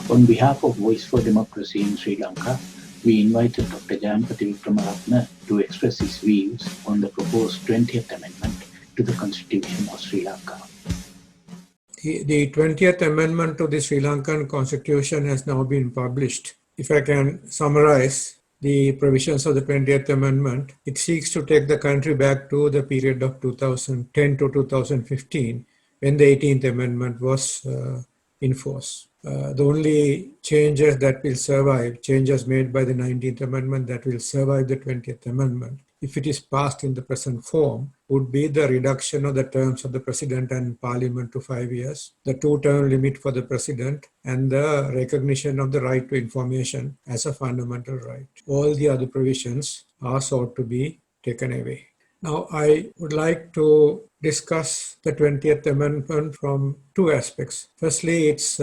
On behalf of Voice for Democracy in Sri Lanka, we invited Dr. Jayampati Vikramaratne to express his views on the proposed 20th Amendment to the Constitution of Sri Lanka. The 20th Amendment to the Sri Lankan Constitution has now been published. If I can summarize the provisions of the 20th Amendment, it seeks to take the country back to the period of 2010 to 2015, when the 18th Amendment was in force. The only changes that will survive, changes made by the 19th Amendment that will survive the 20th Amendment, if it is passed in the present form, would be the reduction of the terms of the President and Parliament to 5 years, the two-term limit for the President, and the recognition of the right to information as a fundamental right. All the other provisions are sought to be taken away. Now, I would like to discuss the 20th Amendment from two aspects. Firstly, its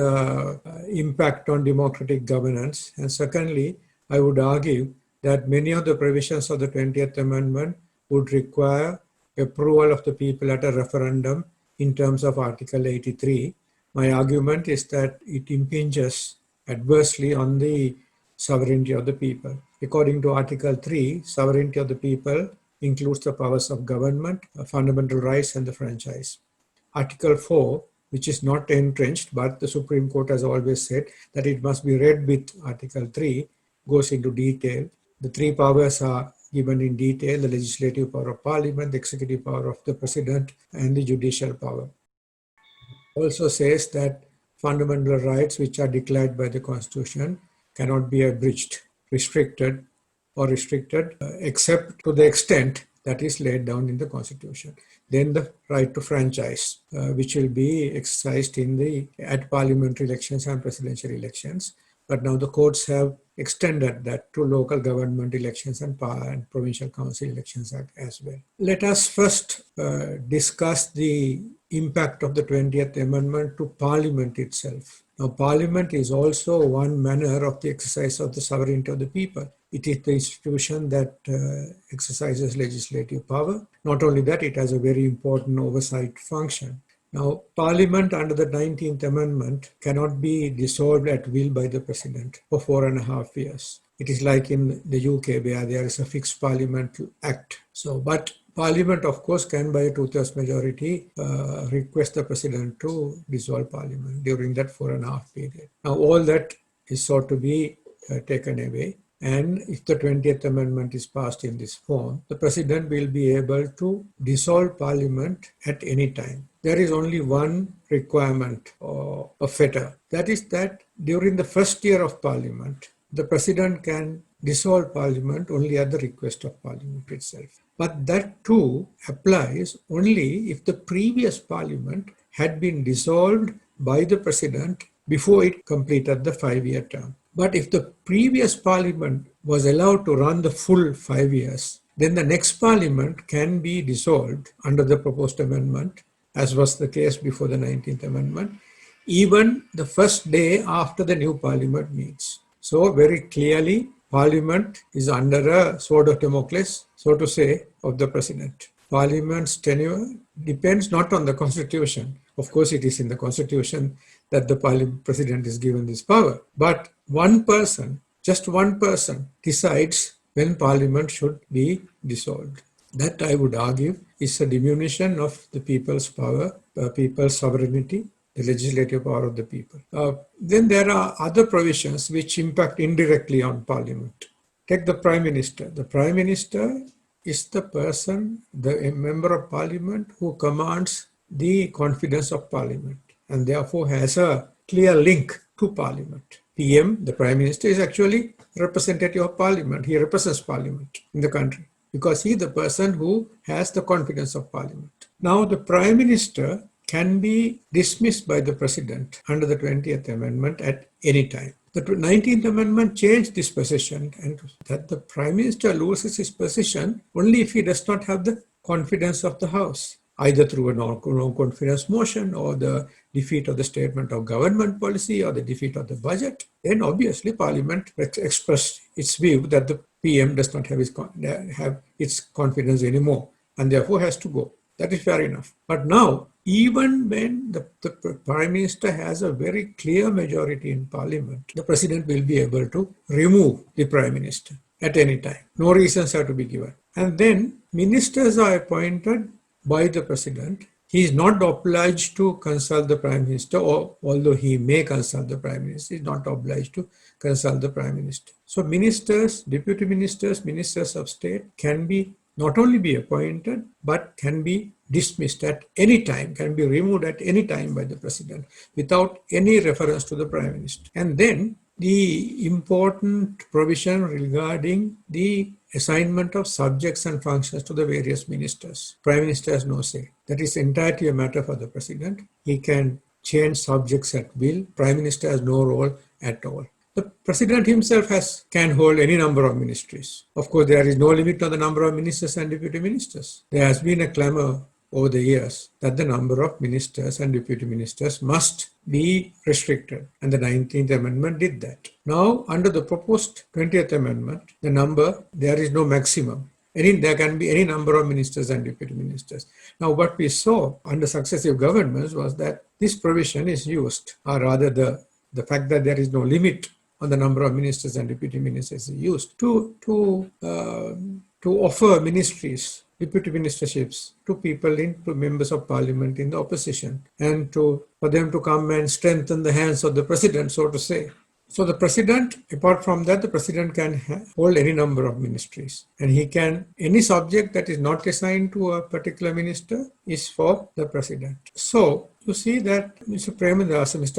impact on democratic governance, and secondly, I would argue that many of the provisions of the 20th Amendment would require approval of the people at a referendum in terms of Article 83. My argument is that it impinges adversely on the sovereignty of the people. According to Article 3, sovereignty of the people includes the powers of government, fundamental rights, and the franchise. Article 4, which is not entrenched, but the Supreme Court has always said that it must be read with Article 3, goes into detail. The three powers are given in detail: the legislative power of Parliament, the executive power of the President, and the judicial power. Also says that fundamental rights which are declared by the Constitution cannot be abridged, restricted, except to the extent that is laid down in the Constitution. Then the right to franchise, which will be exercised at parliamentary elections and presidential elections. But now the courts have extended that to local government elections and provincial council elections as well. Let us first discuss the impact of the 20th Amendment to Parliament itself. Now, Parliament is also one manner of the exercise of the sovereignty of the people. It is the institution that exercises legislative power. Not only that, it has a very important oversight function. Now, Parliament under the 19th Amendment cannot be dissolved at will by the President for 4.5 years. It is like in the UK where there is a fixed Parliament Act. But Parliament, of course, can by a 2/3 majority request the President to dissolve Parliament during that 4.5 period. Now, all that is sought to be taken away. And if the 20th Amendment is passed in this form, the President will be able to dissolve Parliament at any time. There is only one requirement or a fetter. That is that during the first year of Parliament, the President can dissolve Parliament only at the request of Parliament itself. But that too applies only if the previous Parliament had been dissolved by the President before it completed the 5-year term. But if the previous Parliament was allowed to run the full 5 years, then the next Parliament can be dissolved under the proposed amendment, as was the case before the 19th Amendment, even the first day after the new Parliament meets. So very clearly, Parliament is under a sword of Damocles, so to say, of the President. Parliament's tenure depends not on the Constitution. Of course, it is in the Constitution that the President is given this power. But one person, just one person, decides when Parliament should be dissolved. That, I would argue, is a diminution of the people's power, people's sovereignty, the legislative power of the people. Then there are other provisions which impact indirectly on Parliament. Take the Prime Minister. The Prime Minister is the person, a member of Parliament who commands the confidence of Parliament and therefore has a clear link to Parliament. PM, the Prime Minister, is actually representative of Parliament. He represents Parliament in the country because he is the person who has the confidence of Parliament. Now, the Prime Minister can be dismissed by the President under the 20th Amendment at any time. The 19th Amendment changed this position, and that the Prime Minister loses his position only if he does not have the confidence of the House, either through a no-confidence motion or the defeat of the statement of government policy or the defeat of the budget. Then obviously Parliament expressed its view that the PM does not have its confidence anymore and therefore has to go. That is fair enough. But now, even when the Prime Minister has a very clear majority in Parliament, the President will be able to remove the Prime Minister at any time. No reasons have to be given. And then ministers are appointed by the President. He is not obliged to consult the Prime Minister, or although he may consult the Prime Minister, he is not obliged to consult the Prime Minister. So ministers, deputy ministers, ministers of state can be not only be appointed, but can be dismissed at any time, can be removed at any time by the President without any reference to the Prime Minister. And then the important provision regarding the assignment of subjects and functions to the various ministers. Prime Minister has no say. That is entirely a matter for the President. He can change subjects at will. Prime Minister has no role at all. The President himself can hold any number of ministries. Of course, there is no limit on the number of ministers and deputy ministers. There has been a clamor over the years that the number of ministers and deputy ministers must be restricted, and the 19th Amendment did that. Now, under the proposed 20th Amendment, there is no maximum. There can be any number of ministers and deputy ministers. Now, what we saw under successive governments was that this provision is used, or rather the fact that there is no limit on the number of ministers and deputy ministers is used to offer ministries, deputy ministerships to members of parliament in the opposition, and for them to come and strengthen the hands of the President, so to say. So the President, apart from that, the President can hold any number of ministries, and any subject that is not assigned to a particular minister is for the President. So you see that Mr.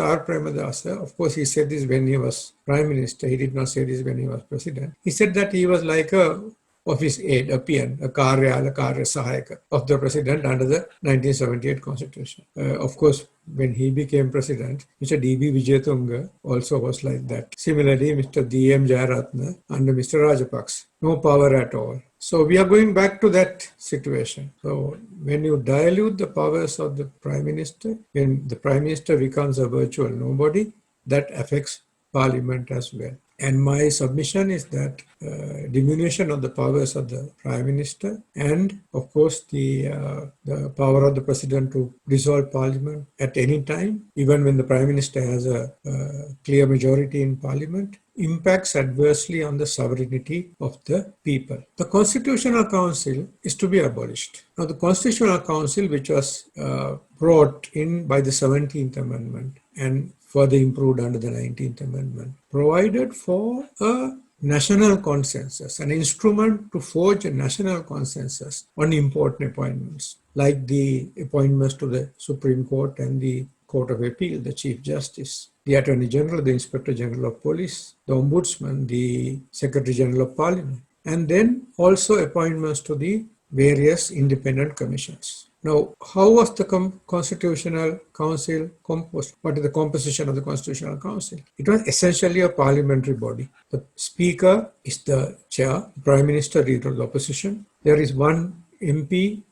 R. Premadasa, of course, he said this when he was Prime Minister. He did not say this when he was President. He said that he was like a office aide, a PN, a karya sahayaka of the President under the 1978 Constitution. Of course, when he became President, Mr. D.B. Wijetunga also was like that. Similarly, Mr. D.M. Jayaratne under Mr. Rajapaksa. No power at all. So we are going back to that situation. So when you dilute the powers of the Prime Minister, when the Prime Minister becomes a virtual nobody, that affects Parliament as well. And my submission is that diminution of the powers of the Prime Minister, and of course the power of the President to dissolve Parliament at any time, even when the Prime Minister has a clear majority in Parliament, impacts adversely on the sovereignty of the people. The Constitutional Council is to be abolished. Now, the Constitutional Council, which was brought in by the 17th Amendment and further improved under the 19th Amendment, provided for a national consensus, an instrument to forge a national consensus on important appointments, like the appointments to the Supreme Court and the Court of Appeal, the Chief Justice, the Attorney General, the Inspector General of Police, the Ombudsman, the Secretary General of Parliament, and then also appointments to the various independent commissions. Now, how was the Constitutional Council composed? What is the composition of the Constitutional Council? It was essentially a parliamentary body. The Speaker is the chair, the Prime Minister, leader of the opposition. There is one MP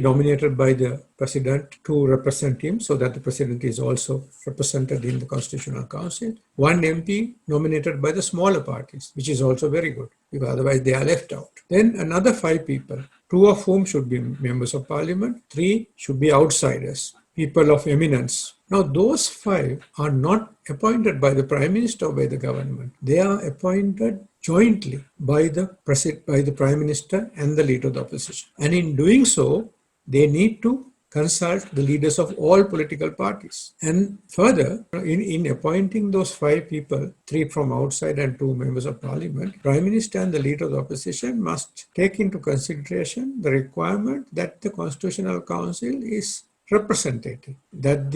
nominated by the President to represent him, so that the President is also represented in the Constitutional Council. One MP nominated by the smaller parties, which is also very good, because otherwise they are left out. Then another 5 people, 2 of whom should be members of Parliament, 3 should be outsiders, people of eminence. Now, those 5 are not appointed by the Prime Minister or by the government. They are appointed jointly by the Prime Minister and the leader of the opposition. And in doing so, they need to consult the leaders of all political parties. And further, in appointing those 5 people, 3 from outside and 2 members of Parliament, Prime Minister and the leader of the opposition must take into consideration the requirement that the Constitutional Council is representative, that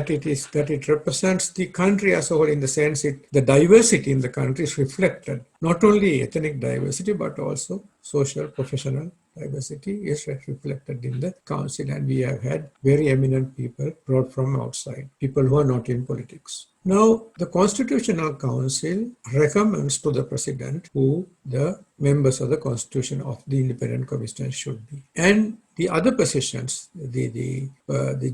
it represents the country as a whole, in the sense the diversity in the country is reflected. Not only ethnic diversity, but also social, professional diversity is reflected in the council. And we have had very eminent people brought from outside, people who are not in politics. Now, the Constitutional Council recommends to the President who the members of the Constitution of the Independent Commission should be. And the other positions, the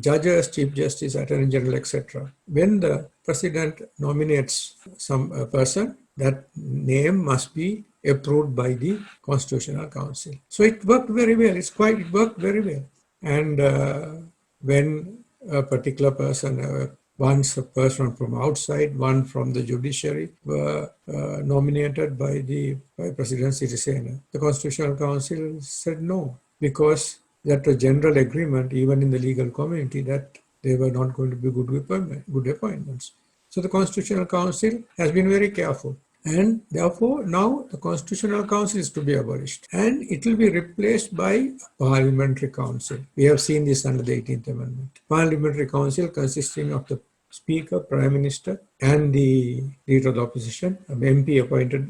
judges, Chief Justice, Attorney General, etc., when the President nominates some person, that name must be approved by the Constitutional Council. So it worked very well. It worked very well. And when a particular person, once a person from outside, one from the judiciary, were nominated by President Sirisena, the Constitutional Council said no, because that was general agreement, even in the legal community, that they were not going to be good appointments. So the Constitutional Council has been very careful. And therefore, now the Constitutional Council is to be abolished. And it will be replaced by a Parliamentary Council. We have seen this under the 18th Amendment. Parliamentary Council consisting of the Speaker, Prime Minister, and the Leader of the Opposition, an MP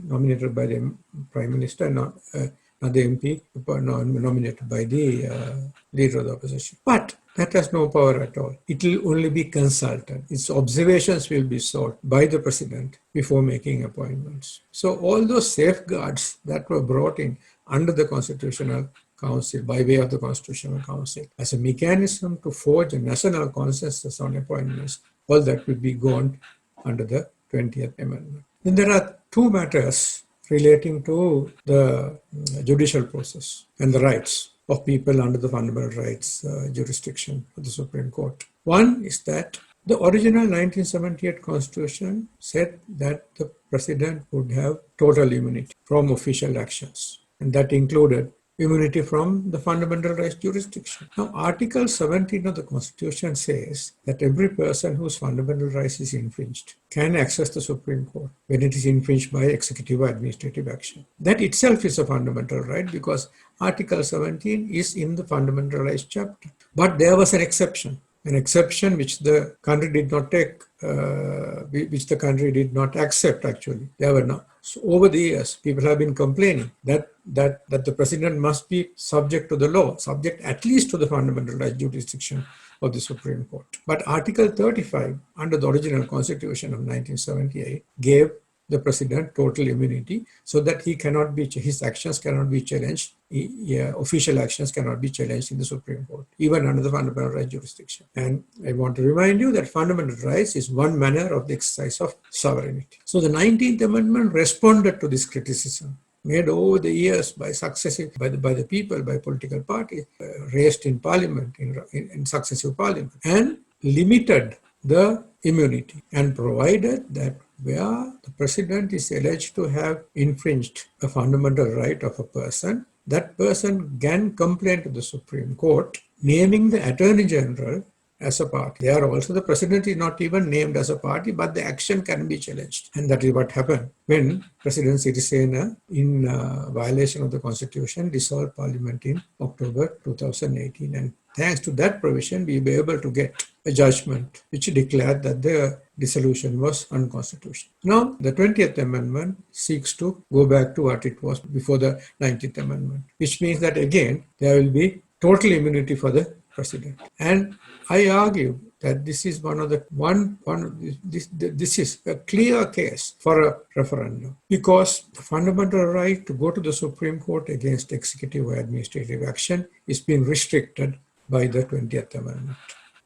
nominated by the Prime Minister, not the MP nominated by the Leader of the Opposition. But that has no power at all. It will only be consulted. Its observations will be sought by the President before making appointments. So all those safeguards that were brought in under the Constitutional Council, by way of the Constitutional Council, as a mechanism to forge a national consensus on appointments, all that will be gone under the 20th Amendment. Then there are two matters relating to the judicial process and the rights of people under the fundamental rights jurisdiction of the Supreme Court. One is that the original 1978 Constitution said that the President would have total immunity from official actions, and that included immunity from the fundamental rights jurisdiction. Now, Article 17 of the Constitution says that every person whose fundamental rights is infringed can access the Supreme Court when it is infringed by executive or administrative action. That itself is a fundamental right, because Article 17 is in the fundamental rights chapter. But there was an exception which the country did not take, which the country did not accept actually. There were not. So over the years, people have been complaining that the President must be subject to the law, subject at least to the fundamental rights jurisdiction of the Supreme Court. But Article 35, under the original Constitution of 1978, gave the President total immunity, so that his actions cannot be challenged, official actions cannot be challenged in the Supreme Court, even under the fundamental rights jurisdiction. And I want to remind you that fundamental rights is one manner of the exercise of sovereignty. So the 19th Amendment responded to this criticism made over the years by the people, by political parties, raised in Parliament, in successive Parliament, and limited the immunity and provided that where the President is alleged to have infringed a fundamental right of a person, that person can complain to the Supreme Court, naming the Attorney General as a party. There also the President is not even named as a party, but the action can be challenged. And that is what happened when President Sirisena, in violation of the Constitution, dissolved Parliament in October 2018. And thanks to that provision, we were able to get a judgment which declared that the dissolution was unconstitutional. Now, the 20th Amendment seeks to go back to what it was before the 19th Amendment, which means that again, there will be total immunity for the President. And I argue that this is this is a clear case for a referendum, because the fundamental right to go to the Supreme Court against executive or administrative action is being restricted by the 20th Amendment.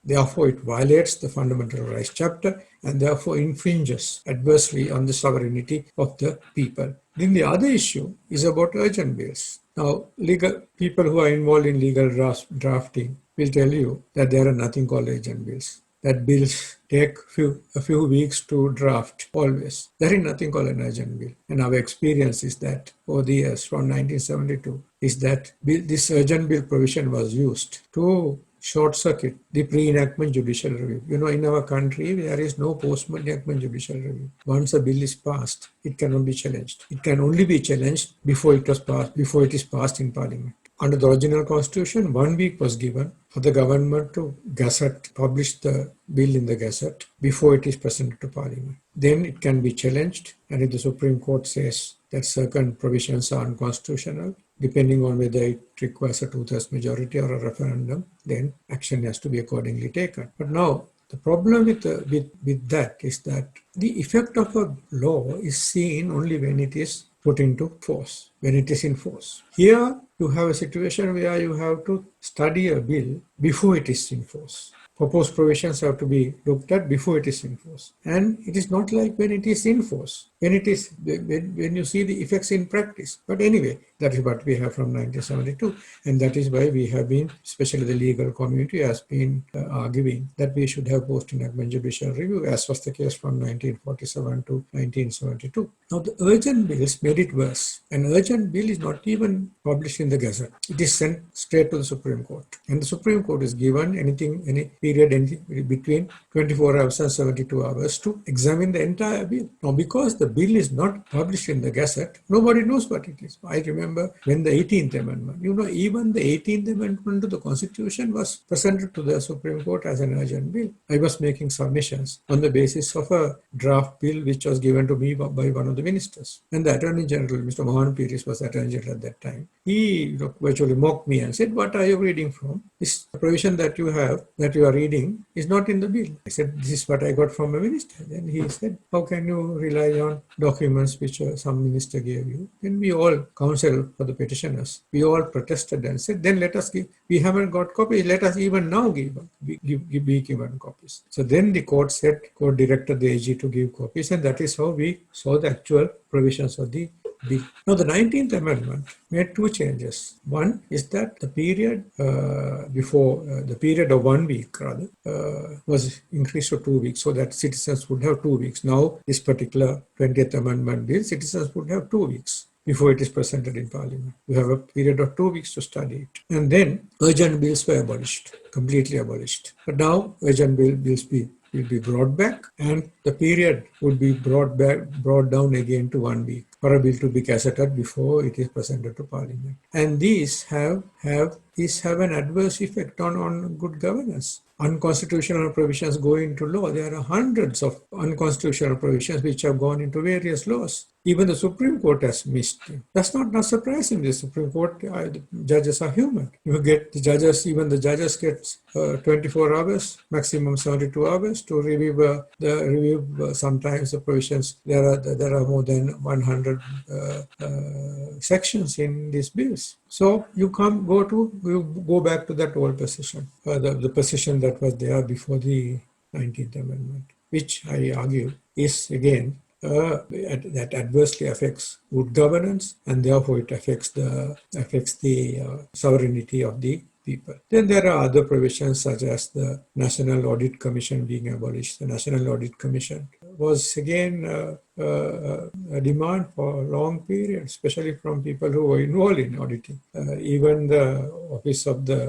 Therefore, it violates the fundamental rights chapter and therefore infringes adversely on the sovereignty of the people. Then the other issue is about urgent bills. Now, legal people who are involved in legal drafting will tell you that there are nothing called urgent bills. That bills take a few weeks to draft, always. There is nothing called an urgent bill. And our experience is that over the years from 1972 is that this urgent bill provision was used to short-circuit the pre-enactment judicial review. You know, in our country, there is no post-enactment judicial review. Once a bill is passed, it cannot be challenged. It can only be challenged before it is passed in Parliament. Under the original Constitution, 1 week was given for the government to publish the bill in the Gazette before it is presented to Parliament. Then it can be challenged, and if the Supreme Court says that certain provisions are unconstitutional, depending on whether it requires a 2/3 majority or a referendum, then action has to be accordingly taken. But now, the problem with that is that the effect of a law is seen only when it is put into force, when it is in force. Here, you have a situation where you have to study a bill before it is in force. Proposed provisions have to be looked at before it is in force. And it is not like when it is in force. when you see the effects in practice. But anyway, that is what we have from 1972, and that is why we have been, especially the legal community, has been arguing that we should have post-enactment judicial review, as was the case from 1947 to 1972. Now, the urgent bills made it worse. An urgent bill is not even published in the Gazette. It is sent straight to the Supreme Court, and the Supreme Court is given any period between 24 hours and 72 hours to examine the entire bill. Now, because the bill is not published in the Gazette, nobody knows what it is. I remember when the 18th Amendment, even the 18th Amendment to the Constitution was presented to the Supreme Court as an urgent bill. I was making submissions on the basis of a draft bill which was given to me by one of the ministers. And the Attorney General, Mr. Mohan Piris, was Attorney General at that time. He virtually mocked me and said, "What are you reading from? This provision that you are reading is not in the bill." I said, "This is what I got from a minister." Then he said, "How can you rely on documents which some minister gave you?" Then we all, counsel for the petitioners, we all protested and said, "Then let us give, we haven't got copies, let us even now be given copies." So then the court directed the AG to give copies, and that is how we saw the actual provisions of the bill. Now, the 19th Amendment made two changes. One is that the period the period of 1 week was increased to 2 weeks, so that citizens would have 2 weeks. Now, this particular 20th Amendment bill, citizens would have 2 weeks before it is presented in Parliament. You have a period of 2 weeks to study it. And then urgent bills were abolished, completely abolished. But now urgent bills will be brought back, and the period would be brought down again to 1 week for a bill to be gazetted before it is presented to Parliament. And these have an adverse effect on good governance. Unconstitutional provisions go into law. There are hundreds of unconstitutional provisions which have gone into various laws. Even the Supreme Court has missed them. That's not surprising. The Supreme Court, the judges are human. You get the judges get 24 hours, maximum 72 hours to review sometimes the provisions. There are more than 100 sections in these bills. So you go back to that old position, the position that was there before the 19th Amendment, which I argue is again that adversely affects good governance, and therefore it affects the sovereignty of the people. Then there are other provisions such as the National Audit Commission being abolished. The National Audit Commission was again a demand for a long period, especially from people who were involved in auditing. Even the office of the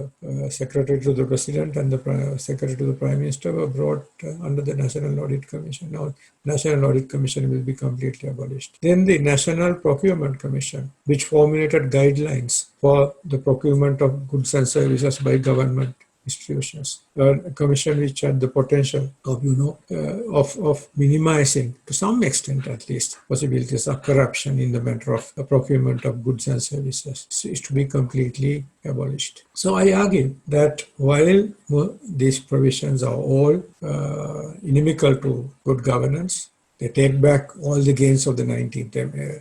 Secretary to the President and the Secretary to the Prime Minister were brought under the National Audit Commission. Now, National Audit Commission will be completely abolished. Then the National Procurement Commission, which formulated guidelines for the procurement of goods and services by government institutions, a commission which had the potential of minimizing, to some extent at least, possibilities of corruption in the matter of the procurement of goods and services, is to be completely abolished. So I argue that while these provisions are all inimical to good governance, they take back all the gains of the 19th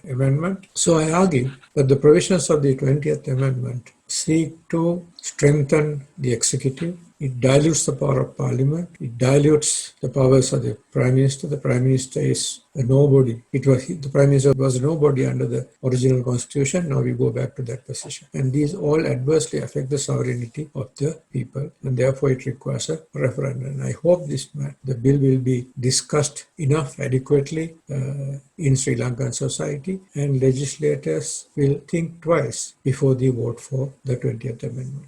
Amendment. So I argue that the provisions of the 20th Amendment seek to strengthen the executive. It dilutes the power of Parliament. It dilutes the powers of the Prime Minister. The Prime Minister is a nobody. The Prime Minister was a nobody under the original Constitution. Now we go back to that position. And these all adversely affect the sovereignty of the people, and therefore it requires a referendum. And I hope the bill will be discussed enough adequately in Sri Lankan society, and legislators will think twice before they vote for the 20th Amendment.